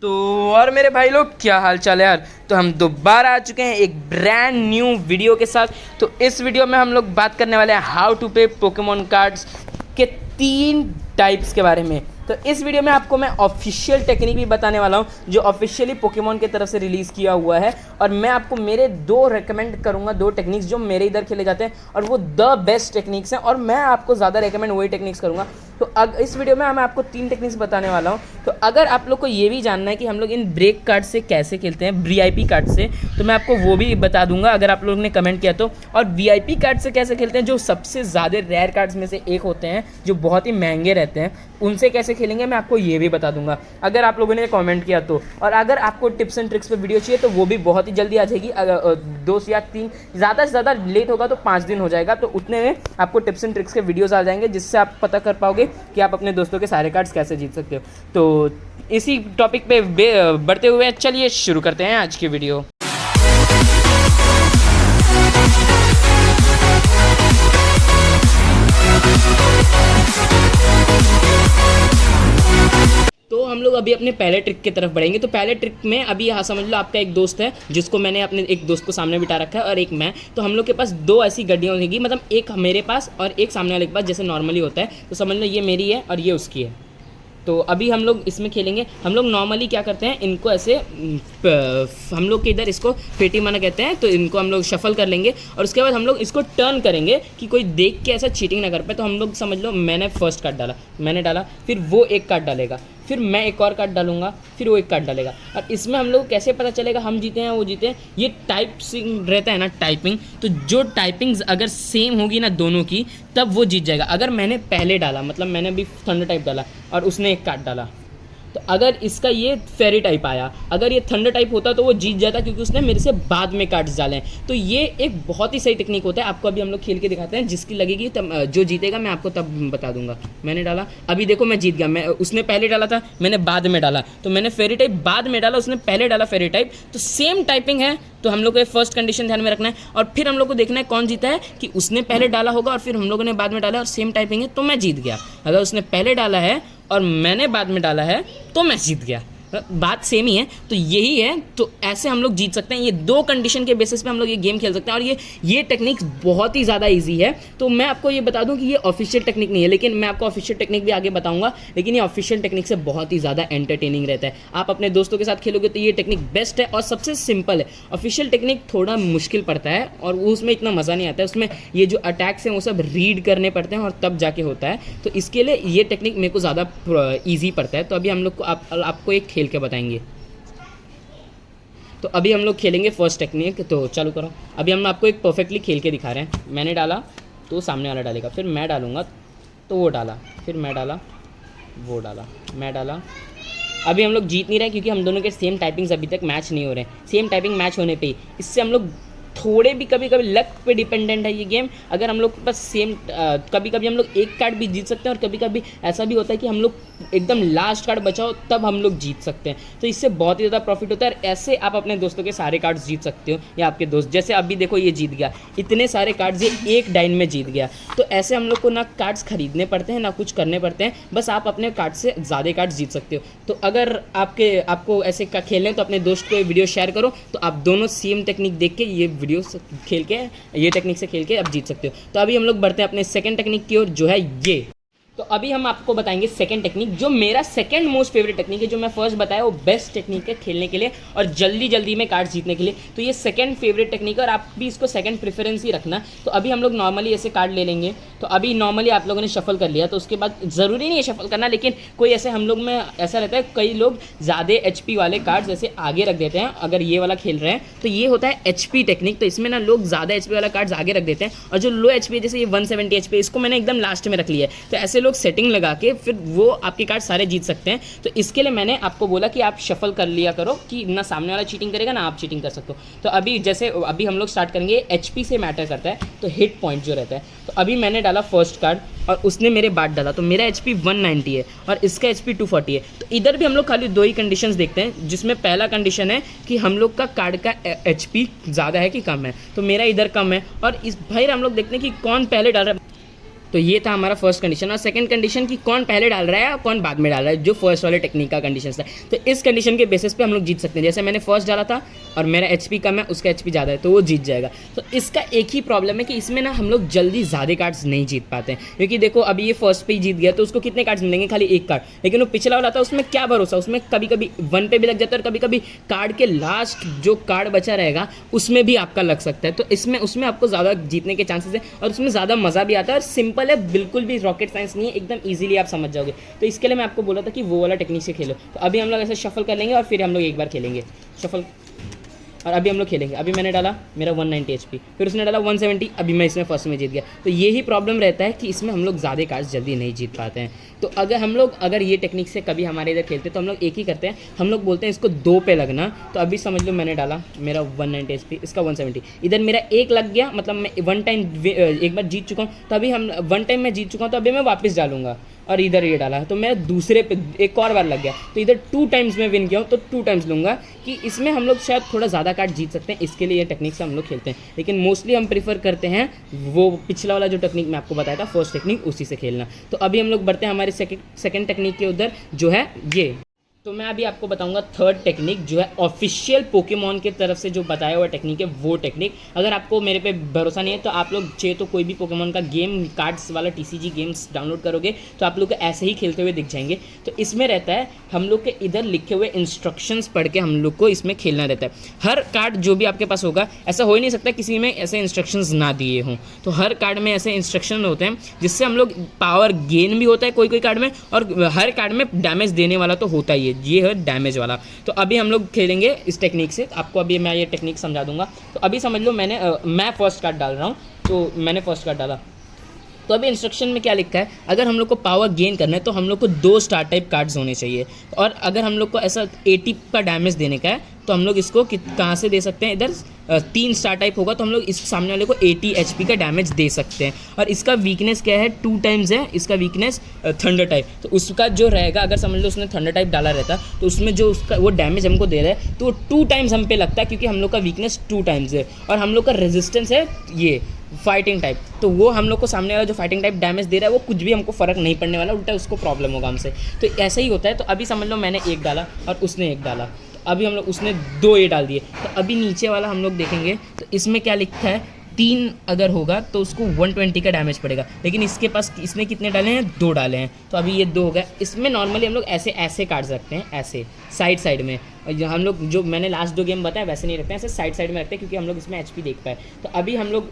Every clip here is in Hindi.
तो और मेरे भाई लोग क्या हाल चाल है यार। तो हम दोबारा आ चुके हैं एक ब्रांड न्यू वीडियो के साथ। तो इस वीडियो में हम लोग बात करने वाले हैं हाउ टू पे पोकेमॉन कार्ड्स के 3 टाइप्स के बारे में। तो इस वीडियो में आपको मैं ऑफिशियल टेक्निक भी बताने वाला हूँ जो ऑफिशियली पोकेमॉन की तरफ से रिलीज़ किया हुआ है, और मैं आपको मेरे 2 रेकमेंड करूँगा, 2 टेक्निक्स जो मेरे इधर खेले जाते हैं और वो द बेस्ट टेक्निक्स हैं, और मैं आपको ज़्यादा रेकमेंड वही टेक्निक्स करूँगा। तो इस वीडियो में मैं आपको 3 टेक्निक्स बताने वाला हूँ। तो अगर आप लोग को ये भी जानना है कि हम लोग इन ब्रेक कार्ड से कैसे खेलते हैं, VIP कार्ड से, तो मैं आपको वो भी बता दूंगा अगर आप लोगों ने कमेंट किया तो। और VIP कार्ड से कैसे खेलते हैं, जो सबसे ज़्यादा रेयर कार्ड्स में से एक होते हैं, जो बहुत ही महंगे रहते हैं, उनसे कैसे खेलेंगे मैं आपको ये भी बता दूंगा अगर आप लोगों ने कमेंट किया तो। और अगर आपको टिप्स एंड ट्रिक्स पे वीडियो चाहिए तो वो भी बहुत ही जल्दी आ जाएगी। अगर 2 या 3, ज़्यादा से ज़्यादा लेट होगा तो 5 दिन हो जाएगा, तो उतने में आपको टिप्स एंड ट्रिक्स के वीडियोज़ आ जाएंगे, जिससे आप पता कर पाओगे कि आप अपने दोस्तों के सारे कार्ड्स कैसे जीत सकते हो। तो इसी टॉपिक पे बढ़ते हुए चलिए शुरू करते हैं आज की वीडियो। तो हम लोग अभी अपने पहले ट्रिक की तरफ बढ़ेंगे। तो पहले ट्रिक में अभी यहाँ समझ लो आपका एक दोस्त है जिसको मैंने अपने एक दोस्त को सामने बिठा रखा है और एक मैं। तो हम लोग के पास 2 ऐसी गड्डियाँ होंगी, मतलब एक मेरे पास और एक सामने वाले के पास, जैसे नॉर्मली होता है। तो समझ लो ये मेरी है और ये उसकी है। तो अभी हम लोग इसमें खेलेंगे। हम लोग नॉर्मली क्या करते हैं, इनको ऐसे हम लोग के इधर इसको पेटी माना कहते हैं, तो इनको हम लोग शफल कर लेंगे और उसके बाद हम लोग इसको टर्न करेंगे कि कोई देख के ऐसा चीटिंग ना कर पाए। तो हम लोग समझ लो मैंने फर्स्ट कार्ड डाला, मैंने डाला, फिर वो एक कार्ड डालेगा, फिर मैं एक और कार्ड डालूंगा, फिर वो एक कार्ड डालेगा। और इसमें हम लोग कैसे पता चलेगा हम जीते हैं वो जीते हैं, ये टाइपिंग रहता है ना, टाइपिंग। तो जो टाइपिंग्स अगर सेम होगी ना दोनों की, तब वो जीत जाएगा। अगर मैंने पहले डाला, मतलब मैंने भी थंडर टाइप डाला और उसने एक कार्ड डाला, तो अगर इसका ये फेरी टाइप आया, अगर ये थंडर टाइप होता तो वो जीत जाता, क्योंकि उसने मेरे से बाद में कार्ड्स डाले हैं। तो ये एक बहुत ही सही टेक्निक होता है। आपको अभी हम लोग खेल के दिखाते हैं, जिसकी लगेगी तब जो जीतेगा मैं आपको तब बता दूंगा। मैंने डाला, अभी देखो मैं जीत गया। मैं उसने पहले डाला था, मैंने बाद में डाला, तो मैंने फेरी टाइप बाद में डाला, उसने पहले डाला फेरी टाइप। तो सेम टाइपिंग है, तो हम लोग को फर्स्ट कंडीशन ध्यान में रखना है। और फिर हम लोग को देखना है कौन जीता है, कि उसने पहले डाला होगा और फिर हम लोगों ने बाद में डाला और सेम टाइपिंग है तो मैं जीत गया। अगर उसने पहले डाला है और मैंने बाद में डाला है तो मैं जीत गया। बात सेम ही है, तो यही है। तो ऐसे हम लोग जीत सकते हैं। ये 2 कंडीशन के बेसिस पे हम लोग ये गेम खेल सकते हैं, और ये टेक्निक बहुत ही ज़्यादा इजी है। तो मैं आपको ये बता दूं कि ये ऑफिशियल टेक्निक नहीं है, लेकिन मैं आपको ऑफिशियल टेक्निक भी आगे बताऊंगा। लेकिन ये ऑफिशियल टेक्निक से बहुत ही ज़्यादा एंटरटेनिंग रहता है। आप अपने दोस्तों के साथ खेलोगे तो ये टेक्निक बेस्ट है और सबसे सिंपल है। ऑफिशियल टेक्निक थोड़ा मुश्किल पड़ता है और उसमें इतना मज़ा नहीं आता है। उसमें ये जो अटैक्स हैं वो सब रीड करने पड़ते हैं और तब जाके होता है। तो इसके लिए ये टेक्निक मेरे को ज़्यादा ईजी पड़ता है। तो अभी हम लोग को आपको एक खेल के बताएंगे। तो अभी हम लोग खेलेंगे फर्स्ट टेक्निक। तो चालू करो। अभी हम आपको एक परफेक्टली खेल के दिखा रहे हैं। मैंने डाला तो सामने वाला डालेगा, फिर मैं डालूंगा तो वो डाला, फिर मैं डाला, वो डाला, मैं डाला। अभी हम लोग जीत नहीं रहे क्योंकि हम दोनों के सेम टाइपिंग्स अभी तक मैच नहीं हो रहे हैं। सेम टाइपिंग मैच होने पे ही इससे हम लोग थोड़े भी कभी कभी लक पे डिपेंडेंट है ये गेम। अगर हम लोग के पास सेम कभी कभी हम लोग एक कार्ड भी जीत सकते हैं और कभी कभी ऐसा भी होता है कि हम लोग एकदम लास्ट कार्ड बचाओ तब हम लोग जीत सकते हैं। तो इससे बहुत ही ज़्यादा प्रॉफिट होता है। ऐसे आप अपने दोस्तों के सारे कार्ड्स जीत सकते हो, या आपके दोस्त, जैसे अभी देखो ये जीत गया, इतने सारे कार्ड्स ये एक डाइन में जीत गया। तो ऐसे हम लोग को ना कार्ड्स खरीदने पड़ते हैं ना कुछ करने पड़ते हैं, बस आप अपने कार्ड से ज़्यादा कार्ड्स जीत सकते हो। तो अगर आपको ऐसे खेलने तो अपने दोस्त को ये वीडियो शेयर करो, तो आप दोनों सेम टेक्निक देख के ये वीडियो खेल के, ये टेक्निक से खेल के आप जीत सकते हो। तो अभी हम लोग बढ़ते हैं अपने सेकंड टेक्निक की ओर, जो है ये। तो अभी हम आपको बताएंगे सेकंड टेक्निक, जो मेरा सेकंड मोस्ट फेवरेट टेक्निक है। जो मैं फर्स्ट बताया वो बेस्ट टेक्निक है खेलने के लिए और जल्दी जल्दी में कार्ड जीतने के लिए। तो ये सेकंड फेवरेट टेक्निक है और आप भी इसको सेकंड प्रेफरेंस ही रखना। तो अभी हम लोग नॉर्मली ऐसे कार्ड ले लेंगे। तो अभी नॉर्मली आप लोगों ने शफल कर लिया, तो उसके बाद ज़रूरी नहीं है शफल करना, लेकिन कोई ऐसे हम लोग में ऐसा रहता है, कई लोग ज़्यादा HP वाले कार्ड जैसे आगे रख देते हैं। अगर ये वाला खेल रहे हैं तो ये होता है HP टेक्निक। तो इसमें ना लोग ज़्यादा HP वाला कार्ड्स आगे रख देते हैं, और जो लो HP जैसे ये 170 HP, इसको मैंने एकदम लास्ट में रख लिया है। तो ऐसे लोग सेटिंग लगा के फिर वो आपके कार्ड सारे जीत सकते हैं। तो इसके लिए मैंने आपको बोला कि आप शफल कर लिया करो, कि ना सामने वाला चीटिंग करेगा ना आप चीटिंग कर सकते हो। तो अभी जैसे अभी हम लोग स्टार्ट करेंगे, HP से मैटर करता है, तो हिट पॉइंट जो रहता है। तो अभी मैंने डाला फर्स्ट कार्ड और उसने मेरे बाद डाला, तो मेरा HP 190 है और इसका HP 240 है। तो इधर भी हम लोग खाली 2 ही कंडीशंस देखते हैं, जिसमें पहला कंडीशन है कि हम लोग का कार्ड का HP ज़्यादा है कि कम है। तो मेरा इधर कम है, और इस भाई हम लोग देखते हैं कि कौन पहले डाल रहा है। तो ये था हमारा फर्स्ट कंडीशन। और सेकंड कंडीशन कि कौन पहले डाल रहा है और कौन बाद में डाल रहा है, जो फर्स्ट वाले टेक्निक का कंडीशन था। तो इस कंडीशन के बेसिस पे हम लोग जीत सकते हैं। जैसे मैंने फर्स्ट डाला था और मेरा एचपी कम है, उसका एचपी ज़्यादा है, तो वो जीत जाएगा। तो इसका एक ही प्रॉब्लम है कि इसमें ना हम लोग जल्दी ज़्यादा कार्ड्स नहीं जीत पाते हैं, क्योंकि देखो अभी ये फर्स्ट पे ही जीत गया तो उसको कितने कार्ड्स मिलेंगे, खाली एक कार्ड। लेकिन वो पिछला वाला था उसमें क्या भरोसा, उसमें कभी कभी 1 पे भी लग जाता है और कभी कभी कार्ड के लास्ट जो कार्ड बचा रहेगा उसमें भी आपका लग सकता है। तो इसमें उसमें आपको ज़्यादा जीतने के चांसेस है और उसमें ज़्यादा मज़ा भी आता है और सिंपल है, बिल्कुल भी रॉकेट साइंस नहीं है, एकदम ईजिली आप समझ जाओगे। तो इसके लिए मैं आपको बोला था कि वो वाला टेक्निक से खेलो। तो अभी हम लोग ऐसे शफल कर लेंगे और फिर हम लोग एक बार खेलेंगे शफल, और अभी हम लोग खेलेंगे। अभी मैंने डाला मेरा 190 एचपी, फिर उसने डाला 170, अभी मैं इसमें फर्स्ट में जीत गया। तो यही प्रॉब्लम रहता है कि इसमें हम लोग ज़्यादा कार्ड्स जल्दी नहीं जीत पाते हैं। तो अगर ये टेक्निक से कभी हमारे इधर खेलते तो हम लोग एक ही करते हैं, हम लोग बोलते हैं इसको 2 पे लगना। तो अभी समझ लो मैंने डाला मेरा 190 एचपी, इसका 170, इधर मेरा एक लग गया, मतलब मैं 1 टाइम एक बार जीत चुका हूँ। तो अभी हम 1 टाइम मैं जीत चुका हूँ, तो अभी मैं वापस डालूंगा और इधर ये डाला है तो मैं दूसरे पे एक और बार लग गया। तो इधर 2 टाइम्स में विन किया हूँ, तो 2 टाइम्स लूँगा कि इसमें हम लोग शायद थोड़ा ज़्यादा कार्ड जीत सकते हैं। इसके लिए ये टेक्निक से हम लोग खेलते हैं, लेकिन मोस्टली हम प्रीफर करते हैं वो पिछला वाला जो टेक्निक मैं आपको बताया था, फर्स्ट टेक्निक, उसी से खेलना। तो अभी हम लोग बढ़ते हैं हमारे सेकंड टेक्निक के उधर, जो है ये। तो मैं अभी आपको बताऊंगा थर्ड टेक्निक, जो है ऑफिशियल पोकेमॉन की तरफ से जो बताया हुआ टेक्निक है, वो टेक्निक। अगर आपको मेरे पे भरोसा नहीं है तो आप लोग चाहिए तो कोई भी पोकेमॉन का गेम कार्ड्स वाला TCG गेम्स डाउनलोड करोगे तो आप लोग को ऐसे ही खेलते हुए दिख जाएंगे। तो इसमें रहता है हम लोग के इधर लिखे हुए इंस्ट्रक्शंस पढ़ के हम लोग को इसमें खेलना रहता है। हर कार्ड जो भी आपके पास होगा, ऐसा हो ही नहीं सकता किसी में ऐसे इंस्ट्रक्शंस ना दिए हों। तो हर कार्ड में ऐसे इंस्ट्रक्शन होते हैं जिससे हम लोग पावर गेन भी होता है कोई कोई कार्ड में, और हर कार्ड में डैमेज देने वाला तो होता ही है, ये है डैमेज वाला। तो अभी हम लोग खेलेंगे इस टेक्निक से, आपको अभी मैं ये टेक्निक समझा दूंगा। तो अभी समझ लो मैं फर्स्ट कार्ड डाल रहा हूँ, तो मैंने फर्स्ट कार्ड डाला। तो अभी इंस्ट्रक्शन में क्या लिखा है, अगर हम लोग को पावर गेन करना है तो हम लोग को 2 स्टार टाइप कार्ड्स होने चाहिए, और अगर हम लोग को ऐसा 80 का डैमेज देने का है तो हम लोग इसको कहाँ से दे सकते हैं, इधर 3 स्टार टाइप होगा तो हम लोग इस सामने वाले को 80 HP का डैमेज दे सकते हैं। और इसका वीकनेस क्या है, 2 टाइम्स है इसका वीकनेस, थंडर टाइप। तो उसका जो रहेगा, अगर समझ लो उसने थंडर टाइप डाला रहता तो उसमें जो उसका वो डैमेज हमको दे रहा है तो वो 2 टाइम्स हम पे लगता है, क्योंकि हम लोग का वीकनेस 2 टाइम्स है और हम लोग का रेजिस्टेंस है ये फाइटिंग टाइप। तो वो हम लोग को सामने वाला जो फाइटिंग टाइप डैमेज दे रहा है वो कुछ भी हमको फ़र्क नहीं पड़ने वाला, उल्टा उसको प्रॉब्लम होगा हमसे। तो ऐसा ही होता है। तो अभी समझ लो मैंने 1 डाला और उसने 1 डाला, तो अभी हम लोग उसने 2 ये डाल दिए। तो अभी नीचे वाला हम लोग देखेंगे तो इसमें क्या लिखा है, 3 अगर होगा तो उसको 120 का डैमेज पड़ेगा, लेकिन इसके पास इसने कितने डाले हैं, 2 डाले हैं, तो अभी ये 2 हो गया। इसमें नॉर्मली हम लोग ऐसे कार्ड्स रखते हैं, ऐसे साइड में। हम लोग जो मैंने लास्ट 2 गेम बताया वैसे नहीं रखते हैं, ऐसे साइड में रखते हैं, क्योंकि हम लोग इसमें HP देख पाए। तो अभी हम लोग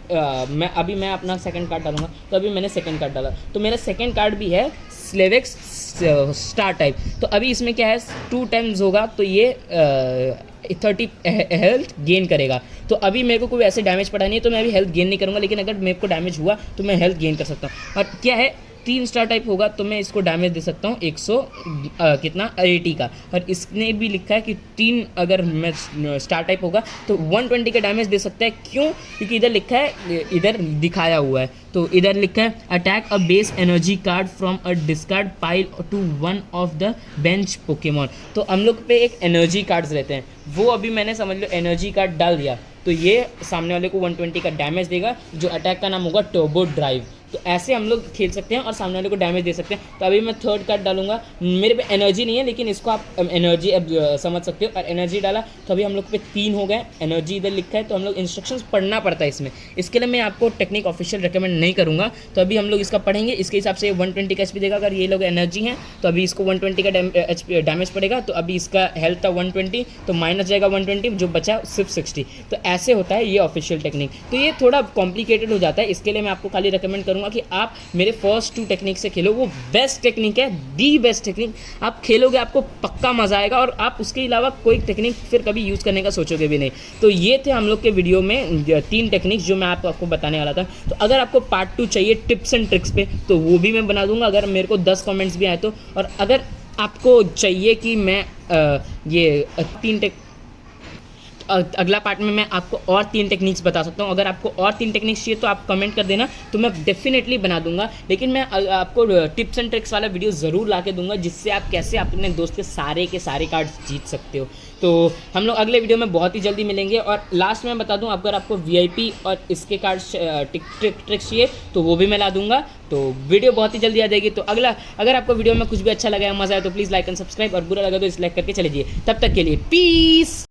मैं अपना सेकंड कार्ड डालूंगा। तो अभी मैंने सेकंड कार्ड डाला, तो मेरा सेकंड कार्ड भी है स्लेवेक्स स्टार टाइप। तो अभी इसमें क्या है, 2 टाइम्स होगा तो ये 30 हेल्थ गेन करेगा। तो अभी मेरे को कोई ऐसे डैमेज पड़ा नहीं है तो मैं अभी हेल्थ गेन नहीं करूँगा, लेकिन अगर मेरे को डैमेज हुआ तो मैं हेल्थ गेन कर सकता हूँ। और क्या है, 3 स्टार टाइप होगा तो मैं इसको डैमेज दे सकता हूँ 80 का। और इसने भी लिखा है कि 3 अगर मैं स्टार टाइप होगा तो 120 का डैमेज दे सकता है। क्यों? क्योंकि इधर लिखा है, इधर दिखाया हुआ है, तो इधर लिखा है attack a base energy card from a discard pile to one of the bench Pokémon. तो हम लोग पे एक एनर्जी कार्ड्स रहते हैं, वो अभी मैंने समझ लो एनर्जी कार्ड डाल दिया तो ये सामने वाले को 120 का डैमेज देगा, जो अटैक का नाम होगा टर्बो ड्राइव। तो ऐसे हम लोग खेल सकते हैं और सामने वाले को डैमेज दे सकते हैं। तो अभी मैं थर्ड कार्ड डालूंगा, मेरे पे एनर्जी नहीं है लेकिन इसको आप एनर्जी अब समझ सकते हो। और एनर्जी डाला तो अभी हम लोग पे 3 हो गए, एनर्जी इधर लिखा है तो हम लोग इंस्ट्रक्शंस पढ़ना पड़ता है इसमें। इसके लिए मैं आपको टेक्निक ऑफिशियल रिकमेंड नहीं करूँगा। तो अभी हम लोग इसका पढ़ेंगे, इसके हिसाब से 120 का HP देगा। अगर ये लोग एनर्जी हैं तो अभी इसको 120 का डैमेज पड़ेगा। तो अभी इसका हेल्थ था 120 तो माइनस जाएगा 120, जो बचा सिर्फ 60। तो ऐसे होता है ये ऑफिशियल टेक्निक। तो ये थोड़ा कॉम्प्लिकेटेड हो जाता है, इसके लिए मैं आपको खाली रिकमेंड करूँगा कि आप मेरे फर्स्ट 2 टेक्निक से खेलो। वो बेस्ट टेक्निक है, दी बेस्ट टेक्निक। आप खेलोगे आपको पक्का मजा आएगा और आप उसके अलावा कोई टेक्निक फिर कभी यूज़ करने का सोचोगे भी नहीं। तो ये थे हम लोग के वीडियो में 3 टेक्निक्स जो मैं आपको बताने वाला था। तो अगर आपको पार्ट 2 चाहिए टिप्स एंड ट्रिक्स पे तो वो भी मैं बना दूंगा, अगर मेरे को 10 कमेंट्स भी आए तो। और अगर आपको चाहिए कि मैं ये 3 अगला पार्ट में मैं आपको और 3 टेक्निक्स बता सकता हूँ। अगर आपको और 3 टेक्निक्स चाहिए तो आप कमेंट कर देना, तो मैं डेफिनेटली बना दूंगा। लेकिन मैं आपको टिप्स एंड ट्रिक्स वाला वीडियो ज़रूर ला के दूंगा, जिससे आप कैसे अपने दोस्त के सारे कार्ड्स जीत सकते हो। तो हम लोग अगले वीडियो में बहुत ही जल्दी मिलेंगे। और लास्ट में बता दूं, अगर आपको VIP और इसके कार्ड्स ट्रिक्स चाहिए तो वो भी मैं ला दूंगा। तो वीडियो बहुत ही जल्दी आ जाएगी। तो अगर आपको वीडियो में कुछ भी अच्छा लगा, मज़ा आया, तो प्लीज़ लाइक एंड सब्सक्राइब, और बुरा लगा तो डिसलाइक करके चले जाइए। तब तक के लिए पीस।